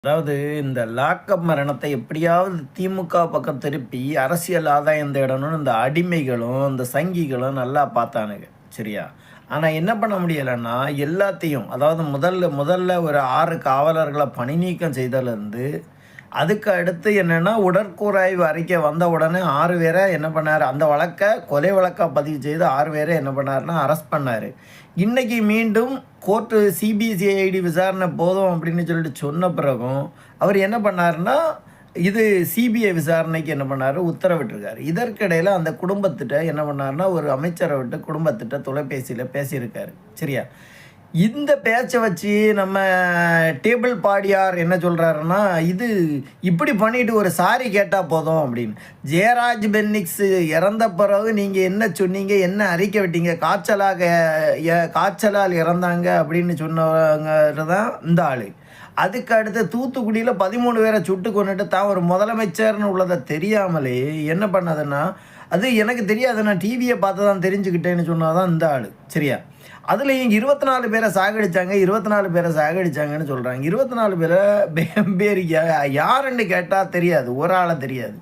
அதாவது இந்த லாக்கப் மரணத்தை எப்படியாவது திமுக பக்கம் திருப்பி அரசியல் ஆதாயம் தேடணும்னு இந்த அடிமைகளும் இந்த சங்கிகளும் நல்லா பார்த்தானுங்க. சரியா? ஆனால் என்ன பண்ண முடியலைன்னா எல்லாத்தையும், அதாவது முதல்ல ஒரு 6 காவலர்களை பணி நீக்கம் செய்தலேருந்து அதுக்கு அடுத்து என்னென்னா உடற்கூறாய்வு அறிக்கை வந்த உடனே 6 பேரை என்ன பண்ணார், அந்த வழக்கை கொலை வழக்காக பதிவு செய்து 6 பேரை என்ன பண்ணார்னா அரெஸ்ட் பண்ணார். இன்றைக்கி மீண்டும் கோர்ட்டு சிபிசிஐடி விசாரணை போதும் அப்படின்னு சொல்லிட்டு சொன்ன பிறகும் அவர் என்ன பண்ணார்னா இது சிபிஐ விசாரணைக்கு என்ன பண்ணார், உத்தரவிட்டிருக்காரு. இதற்கிடையில் அந்த குடும்பத்திட்ட என்ன பண்ணார்னா ஒரு அமைச்சரை விட்டு குடும்பத்திட்ட தொலைபேசியில் பேசியிருக்காரு. சரியா? இந்த பேச்சை வச்சு நம்ம டேபிள் பாடியார் என்ன சொல்கிறாருன்னா, இது இப்படி பண்ணிவிட்டு ஒரு சாரி கேட்டால் போதும் அப்படின்னு. ஜெயராஜ் பென்னிக்ஸ் இறந்த பிறகு நீங்கள் என்ன சொன்னீங்க, என்ன அறிக்கை விட்டீங்க, காய்ச்சலால் இறந்தாங்க அப்படின்னு சொன்னவங்க தான் இந்த ஆள். அதுக்கு அடுத்து தூத்துக்குடியில் 13 பேரை சுட்டு கொண்டுட்டு தான் ஒரு முதலமைச்சர்னு உள்ளதை தெரியாமலே என்ன பண்ணதுன்னா, அது எனக்கு தெரியாது, நான் டிவியை பார்த்து தான் தெரிஞ்சுக்கிட்டேன்னு சொன்னால் தான் இந்த ஆள். சரியா? அதில் இங்கே 24 பேரை சாகடிச்சாங்கன்னு சொல்கிறாங்க. 24 பேர் யாருன்னு கேட்டால் தெரியாது, ஒரு ஆளை தெரியாது.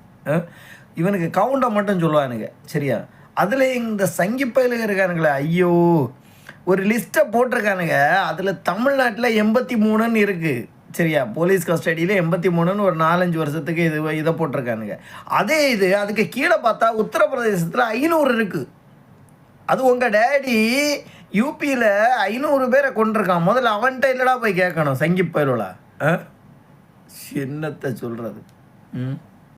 இவனுக்கு கவுண்டை மட்டும் சொல்லுவானுங்க. சரியா? அதில் இந்த சங்கிப்பயிலுங்க இருக்கானுங்களே, ஐயோ, ஒரு லிஸ்ட்டை போட்டிருக்கானுங்க. அதில் தமிழ்நாட்டில் 83ன்னு இருக்குது. சரியா? போலீஸ் கஸ்டடியில் 83ன்னு ஒரு 4-5 வருஷத்துக்கு இதை போட்டிருக்கானுங்க. அதே அதுக்கு கீழே பார்த்தா உத்தரப்பிரதேசத்தில் 500 இருக்குது. அது உங்கள் டேடி யூபியில் 500 பேரை கொண்டிருக்கான். முதல்ல அவன்கிட்ட இல்லடா போய் கேட்கணும், சங்கிப்பயிலோட என்னத்தை சொல்கிறது.